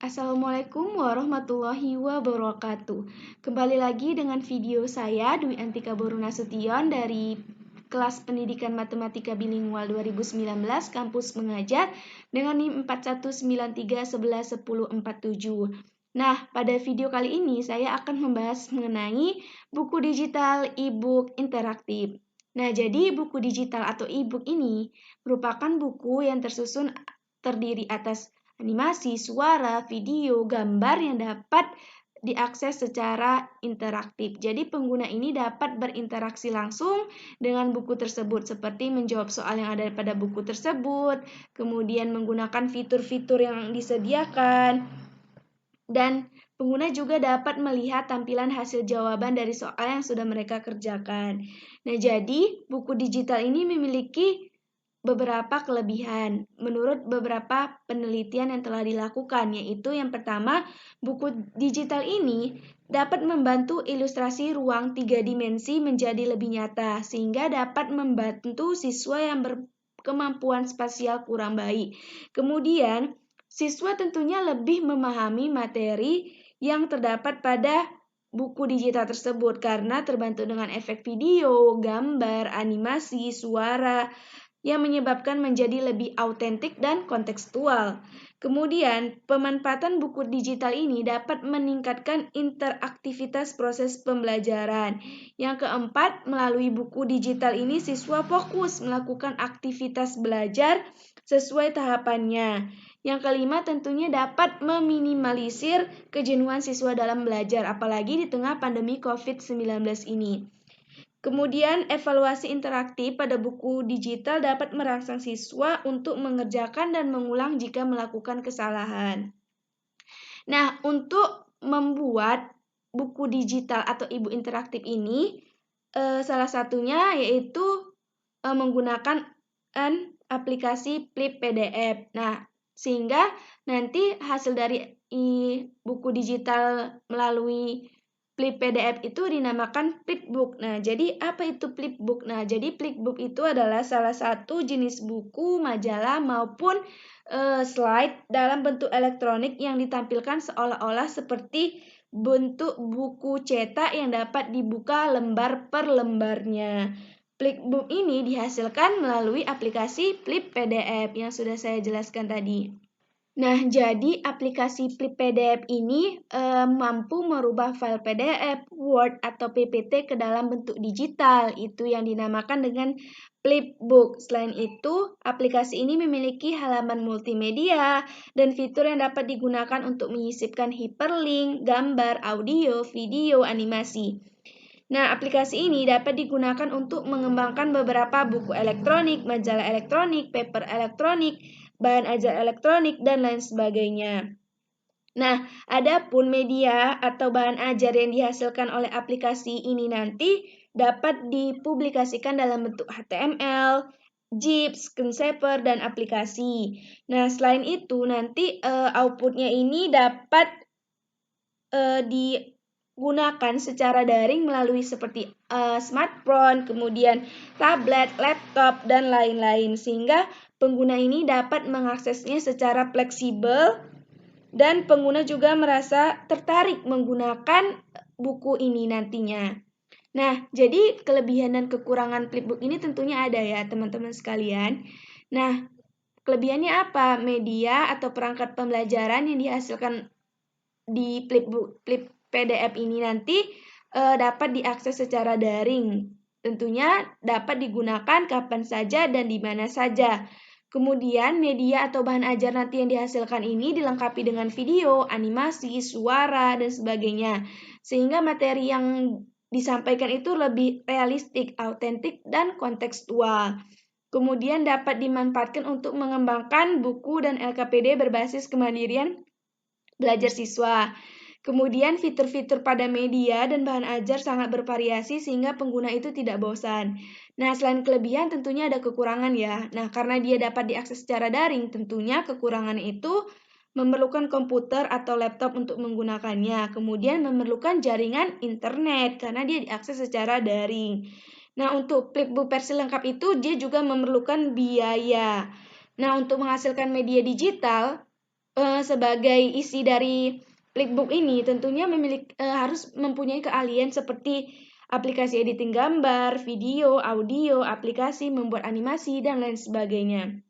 Assalamualaikum warahmatullahi wabarakatuh. Kembali lagi dengan video saya Dwi Antika Boru Nasution dari kelas Pendidikan Matematika Bilingual 2019 Kampus Mengajar dengan NIM 4193111047. Nah, pada video kali ini saya akan membahas mengenai buku digital e-book interaktif. Nah, jadi buku digital atau e-book ini merupakan buku yang terdiri atas animasi, suara, video, gambar yang dapat diakses secara interaktif. Jadi pengguna ini dapat berinteraksi langsung dengan buku tersebut seperti menjawab soal yang ada pada buku tersebut, kemudian menggunakan fitur-fitur yang disediakan, dan pengguna juga dapat melihat tampilan hasil jawaban dari soal yang sudah mereka kerjakan. Nah, jadi buku digital ini memiliki beberapa kelebihan menurut beberapa penelitian yang telah dilakukan, yaitu yang pertama, buku digital ini dapat membantu ilustrasi ruang 3 dimensi menjadi lebih nyata sehingga dapat membantu siswa yang berkemampuan spasial kurang baik. Kemudian, siswa tentunya lebih memahami materi yang terdapat pada buku digital tersebut karena terbantu dengan efek video, gambar, animasi, suara, yang menyebabkan menjadi lebih autentik dan kontekstual. Kemudian, pemanfaatan buku digital ini dapat meningkatkan interaktivitas proses pembelajaran. Yang keempat, melalui buku digital ini siswa fokus melakukan aktivitas belajar sesuai tahapannya. Yang kelima, tentunya dapat meminimalisir kejenuhan siswa dalam belajar, apalagi di tengah pandemi COVID-19 ini. Kemudian, evaluasi interaktif pada buku digital dapat merangsang siswa untuk mengerjakan dan mengulang jika melakukan kesalahan. Nah, untuk membuat buku digital atau e-book interaktif ini, salah satunya yaitu menggunakan aplikasi Flip PDF. Nah, sehingga nanti hasil dari buku digital melalui Flip PDF itu dinamakan Flipbook. Nah, jadi apa itu Flipbook? Nah, jadi Flipbook itu adalah salah satu jenis buku, majalah maupun slide dalam bentuk elektronik yang ditampilkan seolah-olah seperti bentuk buku cetak yang dapat dibuka lembar per lembarnya. Flipbook ini dihasilkan melalui aplikasi Flip PDF yang sudah saya jelaskan tadi. Nah, jadi aplikasi Flip PDF ini mampu merubah file PDF, Word, atau PPT ke dalam bentuk digital. Itu yang dinamakan dengan Flipbook. Selain itu, aplikasi ini memiliki halaman multimedia dan fitur yang dapat digunakan untuk menyisipkan hyperlink, gambar, audio, video, animasi. Nah, aplikasi ini dapat digunakan untuk mengembangkan beberapa buku elektronik, majalah elektronik, paper elektronik, bahan ajar elektronik, dan lain sebagainya. Nah, adapun media atau bahan ajar yang dihasilkan oleh aplikasi ini nanti dapat dipublikasikan dalam bentuk HTML, zip, screensaver, dan aplikasi. Nah, selain itu nanti outputnya ini dapat digunakan secara daring melalui seperti smartphone, kemudian tablet, laptop, dan lain-lain, sehingga pengguna ini dapat mengaksesnya secara fleksibel dan pengguna juga merasa tertarik menggunakan buku ini nantinya. Nah, jadi kelebihan dan kekurangan Flipbook ini tentunya ada ya teman-teman sekalian. Nah, kelebihannya apa? Media atau perangkat pembelajaran yang dihasilkan di Flip PDF ini nanti dapat diakses secara daring. Tentunya dapat digunakan kapan saja dan di mana saja. Kemudian media atau bahan ajar nanti yang dihasilkan ini dilengkapi dengan video, animasi, suara, dan sebagainya. Sehingga materi yang disampaikan itu lebih realistik, autentik, dan kontekstual. Kemudian dapat dimanfaatkan untuk mengembangkan buku dan LKPD berbasis kemandirian belajar siswa. Kemudian fitur-fitur pada media dan bahan ajar sangat bervariasi sehingga pengguna itu tidak bosan. Nah, selain kelebihan tentunya ada kekurangan ya. Nah, karena dia dapat diakses secara daring, tentunya kekurangan itu memerlukan komputer atau laptop untuk menggunakannya. Kemudian memerlukan jaringan internet karena dia diakses secara daring. Nah, untuk Flipbook versi lengkap itu dia juga memerlukan biaya. Nah, untuk menghasilkan media digital, sebagai isi dari flipbook ini tentunya harus mempunyai keahlian seperti aplikasi editing gambar, video, audio, aplikasi membuat animasi, dan lain sebagainya.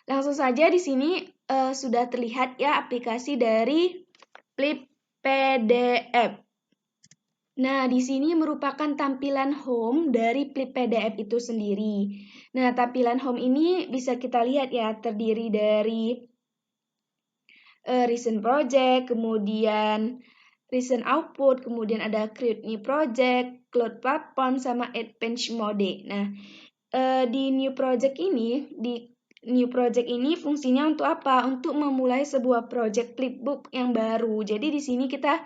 Langsung saja di sini sudah terlihat ya aplikasi dari Flip PDF. Nah, di sini merupakan tampilan home dari Flip PDF itu sendiri. Nah, tampilan home ini bisa kita lihat ya, terdiri dari recent project, kemudian recent output, kemudian ada create new project, cloud platform, sama advanced mode. Nah, di new project ini fungsinya untuk apa? Untuk memulai sebuah project flipbook yang baru. Jadi di sini kita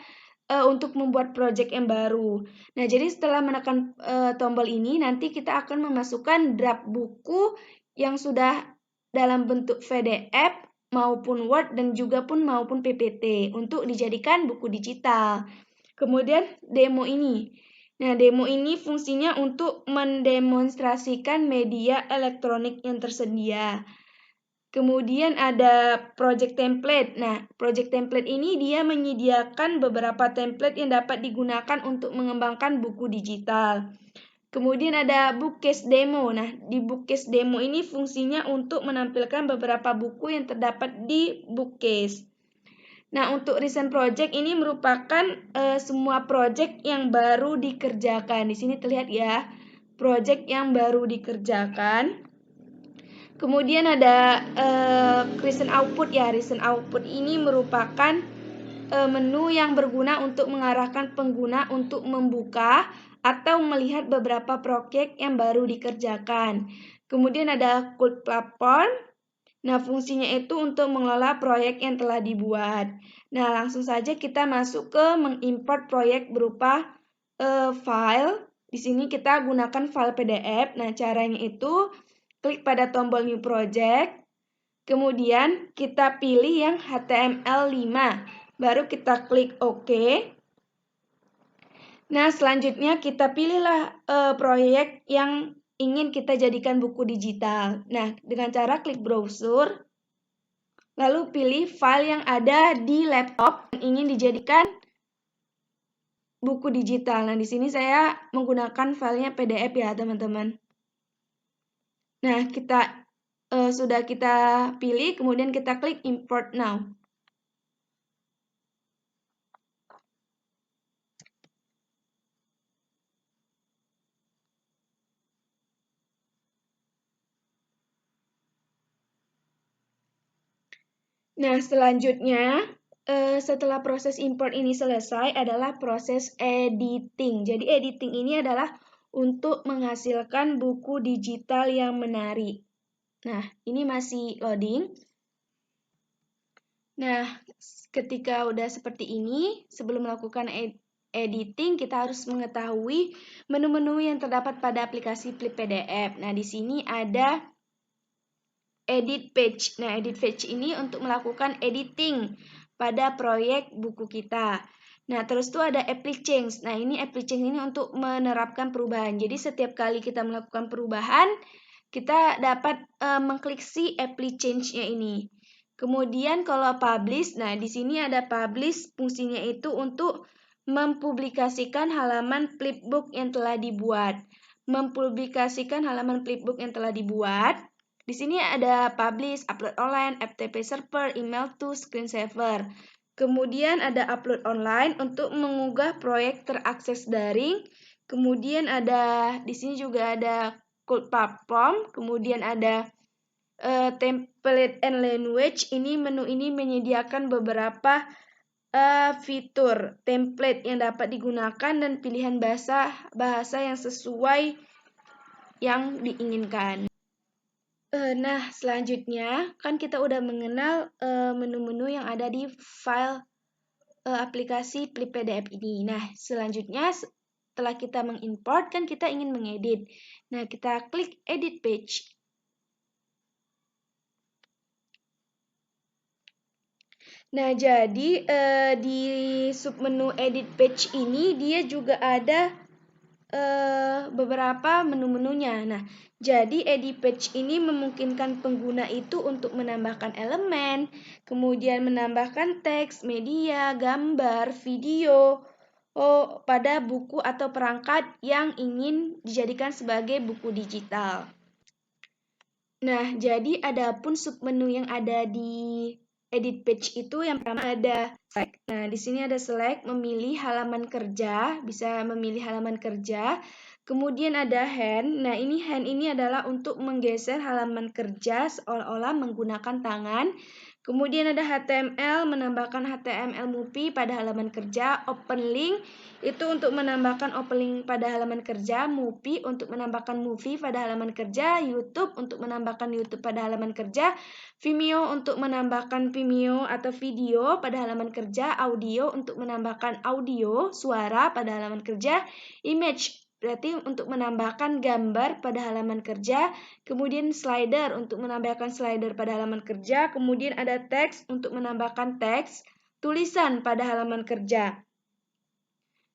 untuk membuat project yang baru. Nah, jadi setelah menekan tombol ini, nanti kita akan memasukkan draft buku yang sudah dalam bentuk PDF maupun Word dan juga maupun PPT untuk dijadikan buku digital. Kemudian demo ini. Nah, demo ini fungsinya untuk mendemonstrasikan media elektronik yang tersedia. Kemudian ada project template. Nah, project template ini dia menyediakan beberapa template yang dapat digunakan untuk mengembangkan buku digital. Kemudian ada bookcase demo. Nah, di bookcase demo ini fungsinya untuk menampilkan beberapa buku yang terdapat di bookcase. Nah, untuk recent project ini merupakan semua project yang baru dikerjakan. Di sini terlihat ya, project yang baru dikerjakan. Kemudian ada recent output ya. Recent output ini merupakan menu yang berguna untuk mengarahkan pengguna untuk membuka atau melihat beberapa proyek yang baru dikerjakan. Kemudian ada cloud platform. Nah, fungsinya itu untuk mengelola proyek yang telah dibuat. Nah, langsung saja kita masuk ke mengimport proyek berupa file. Di sini kita gunakan file PDF. Nah, caranya itu klik pada tombol New Project, kemudian kita pilih yang HTML5, baru kita klik OK. Nah, selanjutnya kita pilihlah proyek yang ingin kita jadikan buku digital. Nah, dengan cara klik browser, lalu pilih file yang ada di laptop yang ingin dijadikan buku digital. Nah, di sini saya menggunakan filenya PDF ya, teman-teman. Nah, sudah kita pilih, kemudian kita klik import now. Nah, selanjutnya setelah proses import ini selesai adalah proses editing. Jadi editing ini adalah untuk menghasilkan buku digital yang menarik. Nah, ini masih loading. Nah, ketika udah seperti ini, sebelum melakukan editing, kita harus mengetahui menu-menu yang terdapat pada aplikasi Flip PDF. Nah, di sini ada edit page. Nah, edit page ini untuk melakukan editing pada proyek buku kita. Nah, terus tuh ada apply change. Nah, ini apply change ini untuk menerapkan perubahan. Jadi, setiap kali kita melakukan perubahan, kita dapat mengklik si apply change-nya ini. Kemudian kalau publish, nah di sini ada publish, fungsinya itu untuk mempublikasikan halaman flipbook yang telah dibuat. Mempublikasikan halaman flipbook yang telah dibuat. Di sini ada publish, upload online, FTP server, email to, screensaver. Kemudian ada upload online untuk mengunggah proyek terakses daring. Kemudian ada di sini juga ada cloud platform, kemudian ada template and language. Ini menu ini menyediakan beberapa fitur template yang dapat digunakan dan pilihan bahasa yang sesuai yang diinginkan. Nah, selanjutnya kan kita udah mengenal menu-menu yang ada di file aplikasi Flip PDF ini. Nah, selanjutnya setelah kita mengimport kan kita ingin mengedit. Nah, kita klik edit page. Nah, jadi di submenu edit page ini dia juga ada beberapa menu-menunya. Nah, jadi edit page ini memungkinkan pengguna itu untuk menambahkan elemen, kemudian menambahkan teks, media, gambar, video pada buku atau perangkat yang ingin dijadikan sebagai buku digital. Nah, jadi adapun submenu yang ada di edit page itu yang pertama ada select. Nah, di sini ada select, memilih halaman kerja, bisa memilih halaman kerja. Kemudian ada hand. Nah, hand ini adalah untuk menggeser halaman kerja seolah-olah menggunakan tangan. Kemudian ada HTML, menambahkan HTML movie pada halaman kerja. Open link itu untuk menambahkan open link pada halaman kerja. Movie untuk menambahkan movie pada halaman kerja. YouTube untuk menambahkan YouTube pada halaman kerja. Vimeo untuk menambahkan Vimeo atau video pada halaman kerja. Audio untuk menambahkan audio, suara pada halaman kerja. Image berarti untuk menambahkan gambar pada halaman kerja, kemudian slider untuk menambahkan slider pada halaman kerja, kemudian ada teks untuk menambahkan teks, tulisan pada halaman kerja.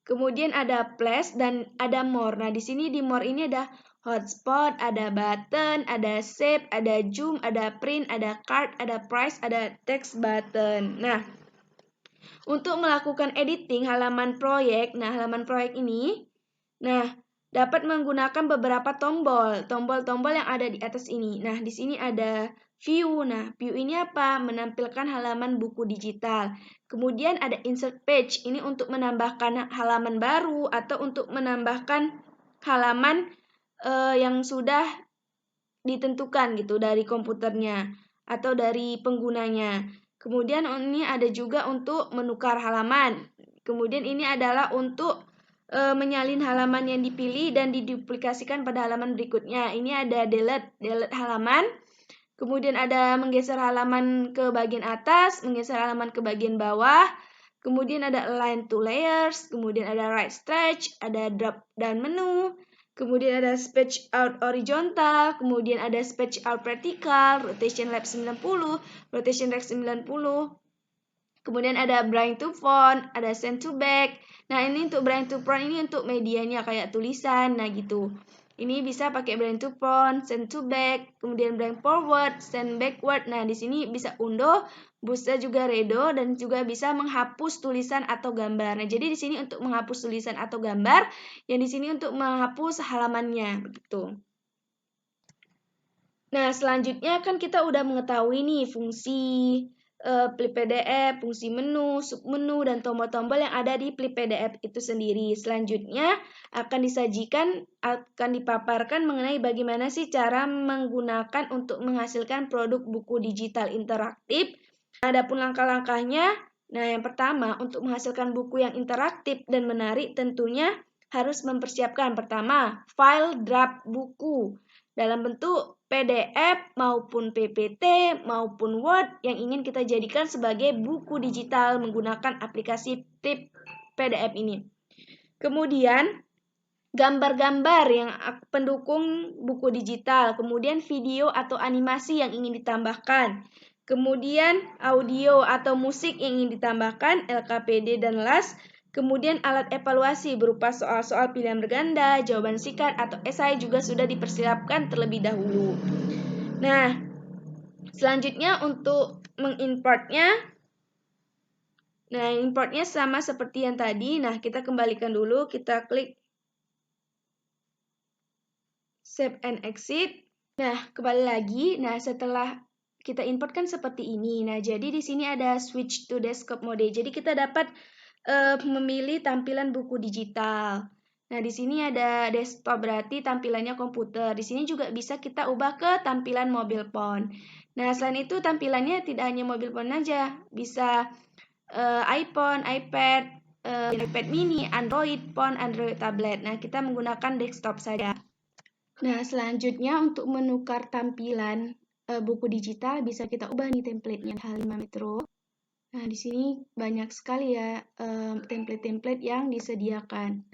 Kemudian ada plus dan ada more. Nah, di sini di more ini ada hotspot, ada button, ada save, ada zoom, ada print, ada card, ada price, ada text button. Nah, untuk melakukan editing halaman proyek, halaman proyek ini dapat menggunakan beberapa tombol-tombol yang ada di atas ini. Nah, di sini ada view. Nah, view ini apa? Menampilkan halaman buku digital. Kemudian ada insert page. Ini untuk menambahkan halaman baru atau untuk menambahkan halaman yang sudah ditentukan gitu dari komputernya atau dari penggunanya. Kemudian ini ada juga untuk menukar halaman. Kemudian ini adalah untuk menyalin halaman yang dipilih dan diduplikasikan pada halaman berikutnya. Ini ada delete halaman. Kemudian ada menggeser halaman ke bagian atas, menggeser halaman ke bagian bawah. Kemudian ada align to layers, kemudian ada right stretch, ada drop down menu. Kemudian ada stretch out horizontal, kemudian ada stretch out vertical, rotation left 90, rotation right 90. Kemudian ada bring to front, ada send to back. Nah, ini untuk bring to front ini untuk medianya kayak tulisan. Nah, gitu. Ini bisa pakai bring to front, send to back, kemudian bring forward, send backward. Nah, di sini bisa undo, bisa juga redo dan juga bisa menghapus tulisan atau gambar. Nah, jadi di sini untuk menghapus tulisan atau gambar, yang di sini untuk menghapus halamannya, begitu. Nah, selanjutnya kan kita udah mengetahui nih fungsi flip PDF, fungsi menu, submenu, dan tombol-tombol yang ada di flip PDF itu sendiri. Selanjutnya akan dipaparkan mengenai bagaimana sih cara menggunakan untuk menghasilkan produk buku digital interaktif. Adapun langkah-langkahnya, yang pertama untuk menghasilkan buku yang interaktif dan menarik tentunya harus mempersiapkan pertama file draft buku dalam bentuk PDF maupun PPT maupun Word yang ingin kita jadikan sebagai buku digital menggunakan aplikasi flip PDF ini. Kemudian gambar-gambar yang pendukung buku digital, kemudian video atau animasi yang ingin ditambahkan, kemudian audio atau musik yang ingin ditambahkan, LKPD dan LAS, kemudian alat evaluasi berupa soal-soal pilihan berganda, jawaban singkat atau esai juga sudah dipersiapkan terlebih dahulu. Nah, selanjutnya untuk mengimportnya, importnya sama seperti yang tadi. Nah, kita kembalikan dulu, kita klik save and exit. Nah, kembali lagi. Nah, setelah kita import kan seperti ini. Nah, jadi di sini ada switch to desktop mode. Jadi kita dapat memilih tampilan buku digital. Nah, di sini ada desktop berarti tampilannya komputer. Di sini juga bisa kita ubah ke tampilan mobile phone. Nah, selain itu tampilannya tidak hanya mobile phone aja, bisa iPhone, iPad, iPad mini, Android phone, Android tablet. Nah, kita menggunakan desktop saja. Nah, selanjutnya untuk menukar tampilan buku digital bisa kita ubah nih template-nya H5 Metro. Nah, di sini banyak sekali ya template-template yang disediakan.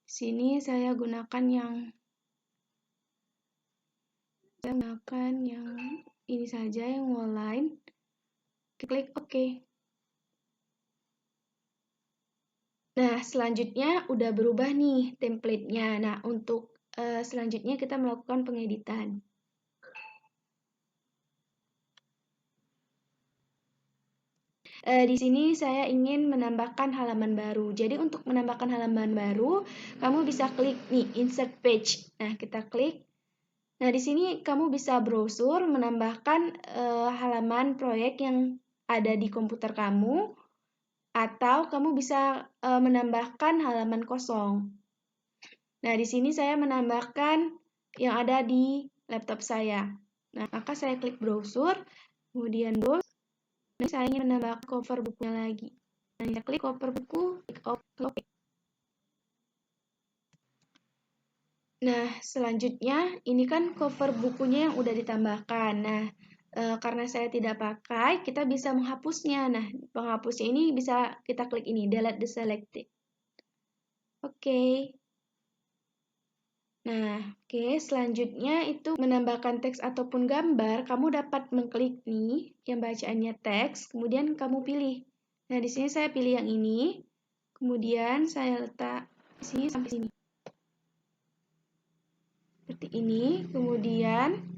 Di sini saya gunakan yang ini saja, yang online. Klik OK. Nah, selanjutnya udah berubah nih template-nya. Nah, untuk selanjutnya kita melakukan pengeditan. Di sini saya ingin menambahkan halaman baru. Jadi untuk menambahkan halaman baru, kamu bisa klik nih Insert Page. Nah, kita klik. Nah, di sini kamu bisa browser menambahkan halaman proyek yang ada di komputer kamu, atau kamu bisa menambahkan halaman kosong. Nah, di sini saya menambahkan yang ada di laptop saya. Nah, maka saya klik browser, kemudian browse. Nah, saya ingin menambah cover bukunya lagi. Nah, saya klik cover buku, klik OK. Nah, selanjutnya ini kan cover bukunya yang udah ditambahkan. Nah, karena saya tidak pakai, kita bisa menghapusnya. Nah, penghapusnya ini bisa kita klik ini, delete the selected. Oke. Nah, selanjutnya itu menambahkan teks ataupun gambar, kamu dapat mengklik nih yang bacaannya teks, kemudian kamu pilih. Nah, di sini saya pilih yang ini, kemudian saya letak di sini sampai sini. Seperti ini, kemudian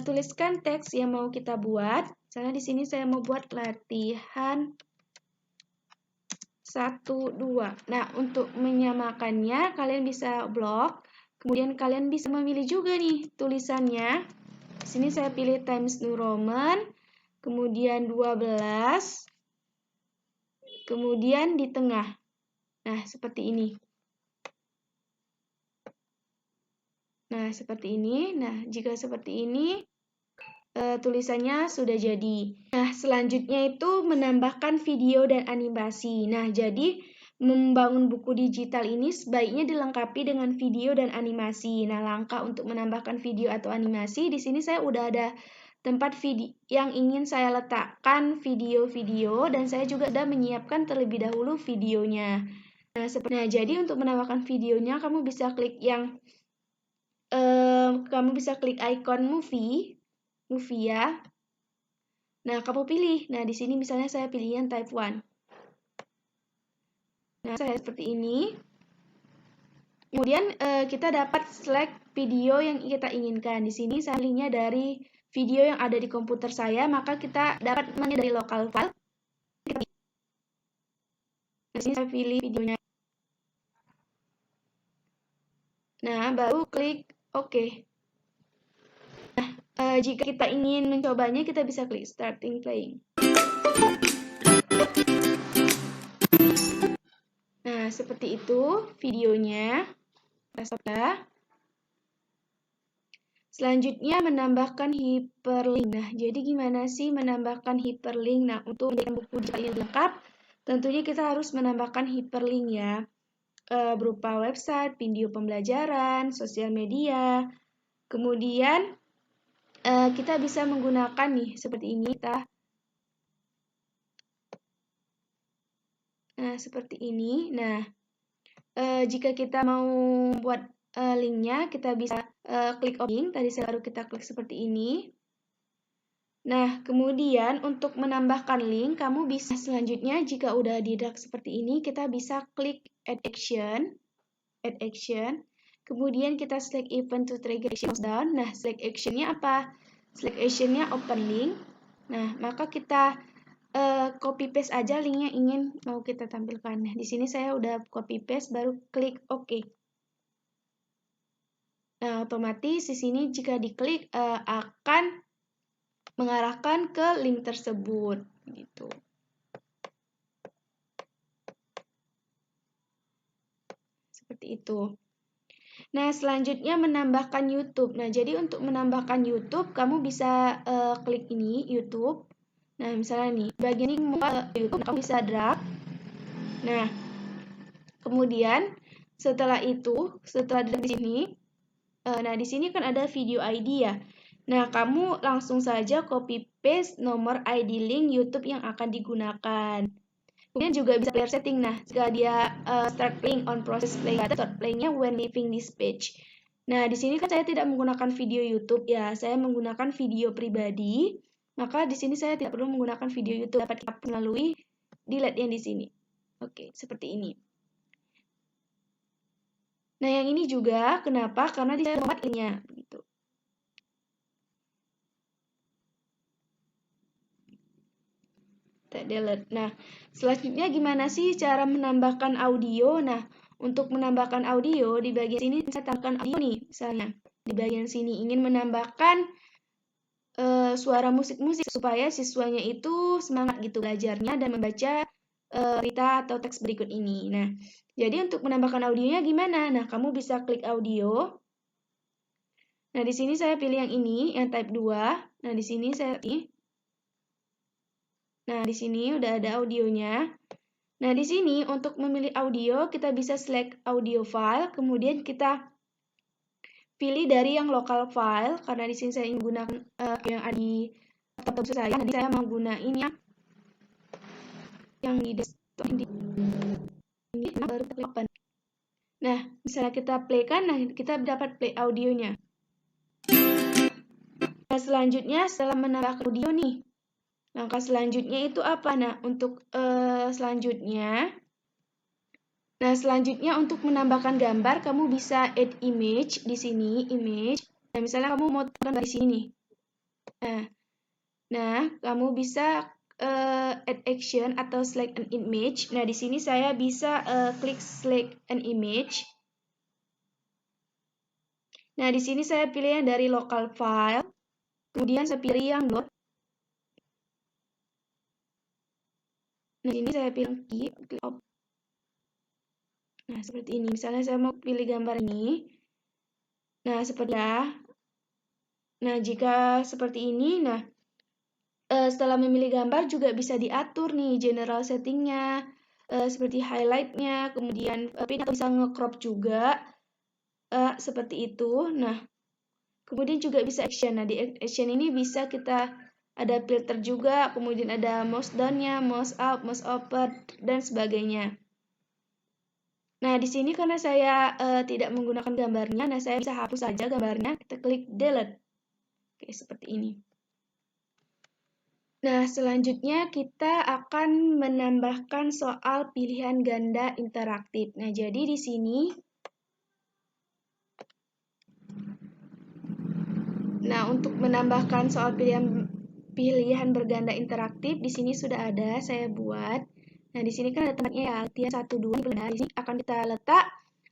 tuliskan teks yang mau kita buat. Misalnya di sini saya mau buat latihan 1, 2. Nah, untuk menyamakannya, kalian bisa blok. Kemudian kalian bisa memilih juga nih tulisannya. Di sini saya pilih Times New Roman, kemudian 12, kemudian di tengah. Nah, seperti ini. Nah, seperti ini. Nah, jika seperti ini, tulisannya sudah jadi. Nah, selanjutnya itu menambahkan video dan animasi. Nah, jadi membangun buku digital ini sebaiknya dilengkapi dengan video dan animasi. Nah, langkah untuk menambahkan video atau animasi, di sini saya udah ada tempat video yang ingin saya letakkan video-video, dan saya juga sudah menyiapkan terlebih dahulu videonya. Nah, jadi untuk menambahkan videonya, kamu bisa klik icon movie ya. Nah, kamu pilih. Nah, di sini misalnya saya pilih yang type 1. Nah, saya seperti ini. Kemudian kita dapat select video yang kita inginkan. Di sini saya pilihnya dari video yang ada di komputer saya, maka kita dapat namanya dari local file. Di sini saya pilih videonya. Nah, baru klik OK. Nah, jika kita ingin mencobanya, kita bisa klik starting playing. Nah, seperti itu videonya. Selanjutnya menambahkan hyperlink. Nah, jadi gimana sih menambahkan hyperlink? Nah, untuk menjadikan buku digital ini lengkap, tentunya kita harus menambahkan hyperlink ya. Berupa website, video pembelajaran, sosial media. Kemudian kita bisa menggunakan nih seperti ini. Nah, seperti ini. Nah, jika kita mau buat linknya, kita bisa klik link. Tadi baru kita klik seperti ini. Nah, kemudian untuk menambahkan link, kamu bisa selanjutnya jika udah didak seperti ini, kita bisa klik add action. Kemudian kita select event to trigger action down. Nah, select actionnya apa? Select actionnya open link. Nah, maka kita copy paste aja link yang ingin mau kita tampilkan. Nah, di sini saya udah copy paste, baru klik OK. Nah, otomatis di sini jika diklik akan mengarahkan ke link tersebut gitu. Seperti itu. Nah, selanjutnya menambahkan YouTube. Nah, jadi untuk menambahkan YouTube, kamu bisa klik ini YouTube. Nah, misalnya nih, bagian ini mau YouTube, kamu bisa drag. Nah, kemudian setelah drag di sini, nah di sini kan ada video ID ya. Nah, kamu langsung saja copy paste nomor ID link YouTube yang akan digunakan. Kemudian juga bisa clear setting. Nah, jika dia start playing on process play, start playing-nya when leaving this page. Nah, di sini kan saya tidak menggunakan video YouTube ya, saya menggunakan video pribadi. Maka di sini saya tidak perlu menggunakan video YouTube, dapat kita melalui delete yang di sini. Oke, seperti ini. Nah, yang ini juga kenapa? Karena di sini format linknya begitu. Kita delete. Nah, selanjutnya gimana sih cara menambahkan audio? Nah, untuk menambahkan audio di bagian sini saya tambahkan audio nih, misalnya di bagian sini ingin menambahkan suara musik-musik supaya siswanya itu semangat gitu belajarnya dan membaca berita atau teks berikut ini. Nah, jadi untuk menambahkan audionya gimana? Nah, kamu bisa klik audio. Nah, di sini saya pilih yang ini, yang type 2. Nah, di sini saya pilih. Nah, di sini udah ada audionya. Nah, di sini untuk memilih audio, kita bisa select audio file, kemudian kita pilih dari yang local file, karena di sini saya ingin menggunakan yang ada di laptop saya, jadi saya mau gunain yang di desktop ini baru kita open. Nah, misalnya kita play kan, nah kita dapat play audionya. Nah, selanjutnya setelah menambahkan audio nih, langkah selanjutnya itu apa? Nah, untuk selanjutnya untuk menambahkan gambar, kamu bisa add image di sini, image. Nah, misalnya kamu mau gambar di sini nih. Nah, kamu bisa add action atau select an image. Nah, di sini saya bisa klik select an image. Nah, di sini saya pilih yang dari local file. Kemudian saya pilih yang download. Nah, ini saya pilih klik open. Nah, seperti ini. Misalnya saya mau pilih gambar ini. Nah, seperti ya. Nah, jika seperti ini, nah setelah memilih gambar juga bisa diatur nih general settingnya, seperti highlightnya, kemudian bisa nge-crop juga, seperti itu. Nah, kemudian juga bisa action. Nah, di action ini bisa kita ada filter juga, kemudian ada mouse down-nya, mouse up, mouse over, dan sebagainya. Nah, di sini karena saya tidak menggunakan gambarnya, nah saya bisa hapus saja gambarnya, kita klik delete. Oke, seperti ini. Nah, selanjutnya kita akan menambahkan soal pilihan ganda interaktif. Nah, jadi di sini, nah untuk menambahkan soal pilihan berganda interaktif, di sini sudah ada, saya buat. Nah, di sini kan ada tempatnya ya, latihan 1, 2, di sini akan kita letak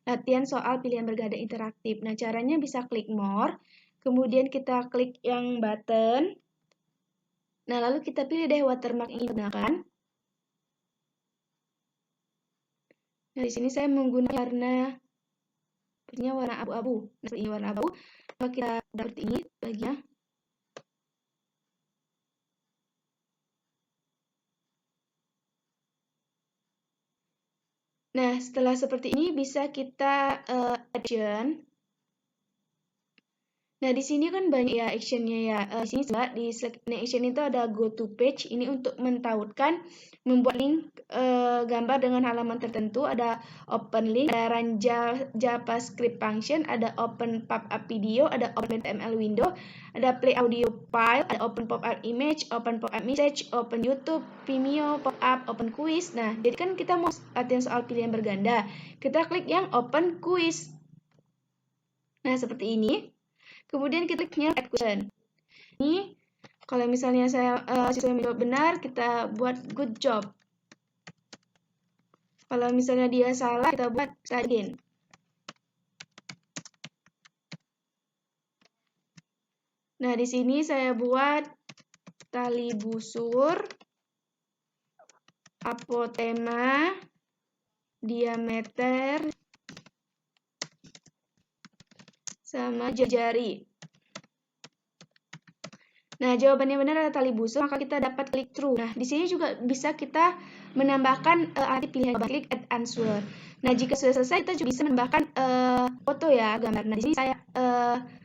latihan soal pilihan berganda interaktif. Nah, caranya bisa klik more, kemudian kita klik yang button. Nah, lalu kita pilih deh watermark yang ingin digunakan. Nah, di sini saya menggunakan warna abu-abu. Nah, ini warna abu. Kalau kita dapat ini bagian. Nah, setelah seperti ini bisa kita action. Nah, di sini kan banyak ya actionnya ya. Di sini di select action itu ada go to page. Ini untuk mentautkan, membuat link gambar dengan halaman tertentu. Ada open link, ada run JavaScript function, ada open pop-up video, ada open HTML window, ada play audio file, ada open pop-up image, open pop-up message, open YouTube, Vimeo, pop-up, open quiz. Nah, jadi kan kita mau latihan soal pilihan berganda. Kita klik yang open quiz. Nah, seperti ini. Kemudian kita klik add question. Ini kalau misalnya siswa menjawab benar, kita buat good job. Kalau misalnya dia salah, kita buat try again. Nah, di sini saya buat tali busur, apotema, diameter, sama jari. Nah, jawabannya benar adalah tali busur, maka kita dapat klik true. Nah, di sini juga bisa kita menambahkan arti pilihan klik add answer. Nah, jika sudah selesai, kita juga bisa menambahkan foto ya, gambar. Nah, di sini saya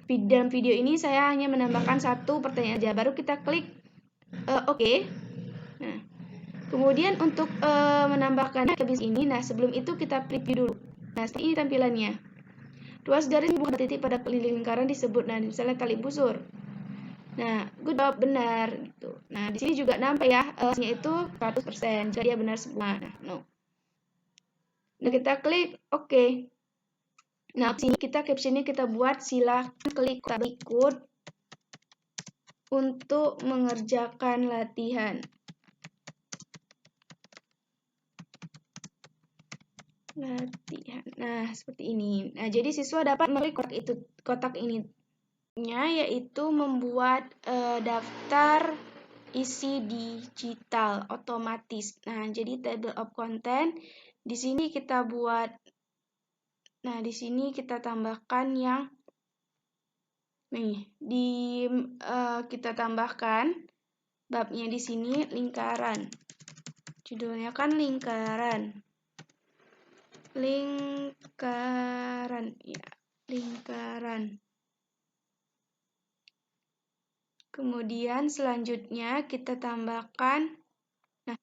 dalam video ini saya hanya menambahkan satu pertanyaan aja. Baru kita klik OK. Nah, kemudian untuk menambahkan habis ini, nah sebelum itu kita preview dulu. Nah, seperti ini tampilannya. Ruas garis bukan titik pada lingkaran disebut, nah misalnya tali busur. Nah, good job, benar gitu. Nah, di sini juga nampak ya, hasilnya itu 100%. Jika dia benar semua. Nah, no. Nah, kita klik OK. Nah, di sini kita captionnya kita buat silakan klik berikut untuk mengerjakan latihan. Nah, seperti ini. Nah, jadi siswa dapat mengklik kotak ini yaitu membuat daftar isi digital otomatis. Nah, jadi table of content di sini kita buat. Nah, di sini kita tambahkan yang nih kita tambahkan babnya di sini lingkaran. Judulnya kan lingkaran. Ya, lingkaran. Kemudian selanjutnya kita tambahkan, nah,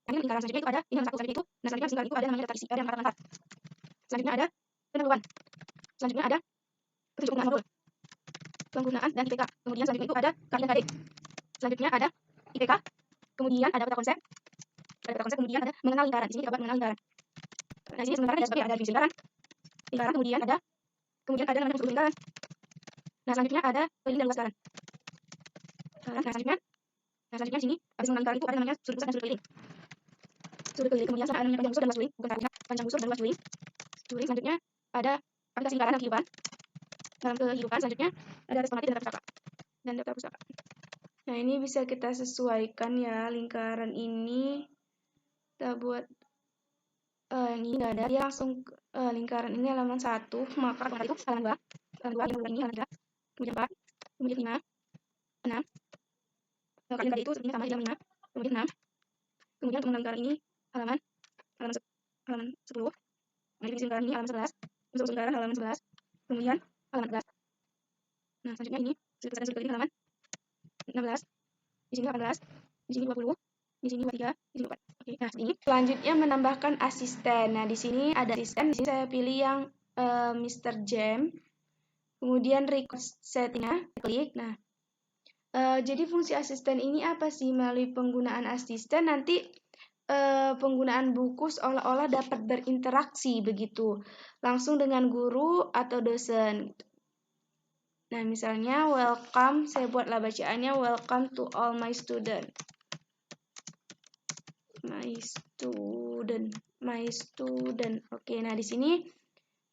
ini lingkaran selanjutnya itu ada, ini satu selanjutnya itu, nah selanjutnya lingkaran itu ada namanya daftar isi, ada yang lengkap. Selanjutnya ada pendahuluan, selanjutnya ada petunjuk penggunaan modul, penggunaan dan IPK, kemudian selanjutnya itu ada KI dan KD, selanjutnya ada IPK, kemudian ada peta konsep, kemudian ada mengenal lingkaran, di sini kita buat mengenal lingkaran. Nah, di sini sebenarnya ada definisi lingkaran, kemudian ada namanya musuh lingkaran. Nah, selanjutnya ada keliling dan luas lingkaran. Nah, selanjutnya di sini habis mengenal lingkaran itu ada namanya sudut pusat dan sudut keliling. Sudut keliling, kemudian ada namanya panjang busur dan luas keliling, bukan artinya panjang busur dan luas keliling. Selanjutnya ada aplikasi lingkaran dan kehidupan. Dalam kehidupan selanjutnya ada responasi dan daftar pustaka. Nah, ini bisa kita sesuaikan ya, lingkaran ini kita buat yang ini nggak ada, dia langsung lingkaran ini halaman 1, maka itu halaman 2 yang ini halaman 3, kemudian 4, kemudian 5, 6. Kalian tadi itu sebenarnya sama di halaman 5, kemudian 6, kemudian untuk lingkaran ini halaman 10, nah, divisi lingkaran ini halaman 11, untuk lingkaran halaman 11, kemudian halaman 14. Nah, selanjutnya ini sudut keliling halaman 16, di sini 18, di sini 20, di sini 23, di sini 4. Oke, nah ini selanjutnya menambahkan asisten. Nah, di sini ada asisten. Di sini saya pilih yang Mr. Jam. Kemudian record settingnya, klik. Nah, jadi fungsi asisten ini apa sih? Melalui penggunaan asisten nanti penggunaan buku seolah-olah dapat berinteraksi begitu, langsung dengan guru atau dosen. Nah, misalnya welcome, saya buatlah bacaannya welcome to all my student. My student. Oke, nah di sini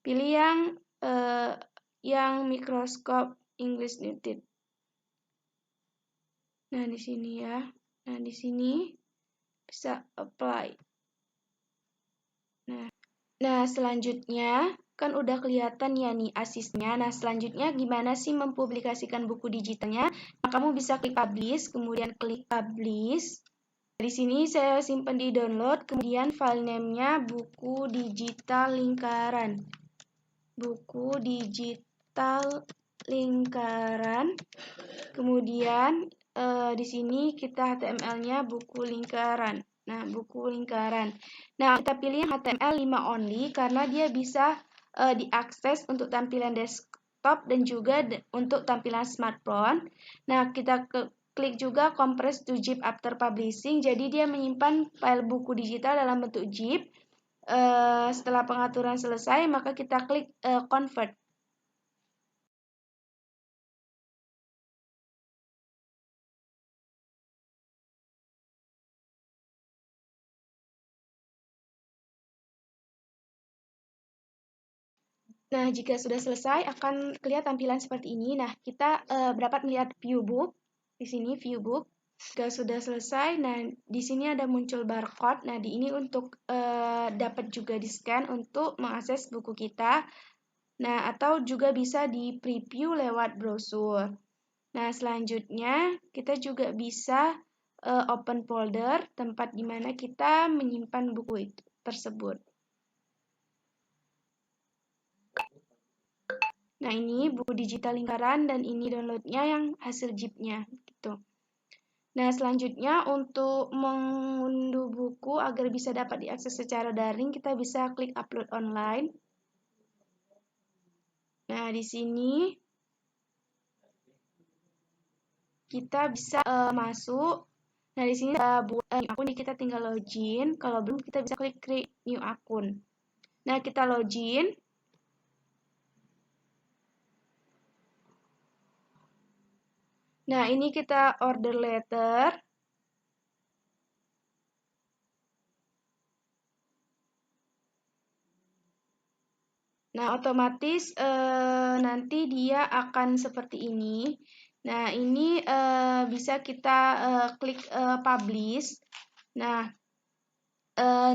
pilih yang Microsoft English Native. Nah, di sini ya. Nah, di sini bisa apply. Nah, selanjutnya kan udah kelihatan ya nih asisnya. Nah, selanjutnya gimana sih mempublikasikan buku digitalnya? Nah, kamu bisa klik publish, kemudian klik publish. Di sini saya simpan di download, kemudian file name-nya buku digital lingkaran. Buku digital lingkaran. Kemudian di sini kita HTML-nya buku lingkaran. Nah, buku lingkaran. Nah, kita pilih HTML 5 only karena dia bisa diakses untuk tampilan desktop dan juga untuk tampilan smartphone. Nah, kita klik juga compress to zip after publishing. Jadi dia menyimpan file buku digital dalam bentuk zip. Setelah pengaturan selesai, maka kita klik convert. Nah, jika sudah selesai akan kelihatan tampilan seperti ini. Nah, kita dapat melihat view book. Di sini view book. Jika sudah selesai, nah di sini ada muncul barcode. Nah, di ini untuk dapat juga di-scan untuk mengakses buku kita. Nah, atau juga bisa di preview lewat brosur. Nah, selanjutnya kita juga bisa open folder, tempat di mana kita menyimpan buku itu tersebut. Nah, ini buku digital lingkaran dan ini downloadnya yang hasil zip-nya gitu. Nah, selanjutnya untuk mengunduh buku agar bisa dapat diakses secara daring, kita bisa klik upload online. Nah, di sini kita bisa masuk. Nah, di sini buat new akun, kita tinggal login. Kalau belum, kita bisa klik create new akun. Nah, kita login. Nah, ini kita order letter. Nah, otomatis nanti dia akan seperti ini. Nah, ini bisa kita klik publish. Nah,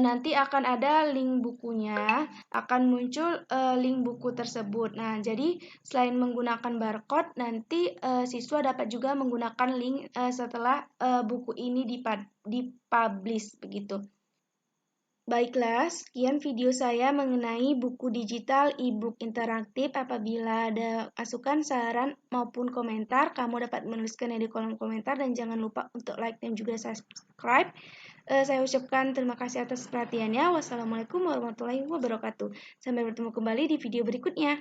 nanti akan ada link bukunya, akan muncul link buku tersebut. Nah, jadi selain menggunakan barcode, nanti siswa dapat juga menggunakan link setelah buku ini dipublish begitu. Baiklah, sekian video saya mengenai buku digital e-book interaktif. Apabila ada masukan, saran, maupun komentar, kamu dapat menuliskannya di kolom komentar dan jangan lupa untuk like dan juga subscribe. Saya ucapkan terima kasih atas perhatiannya. Wassalamualaikum warahmatullahi wabarakatuh. Sampai bertemu kembali di video berikutnya.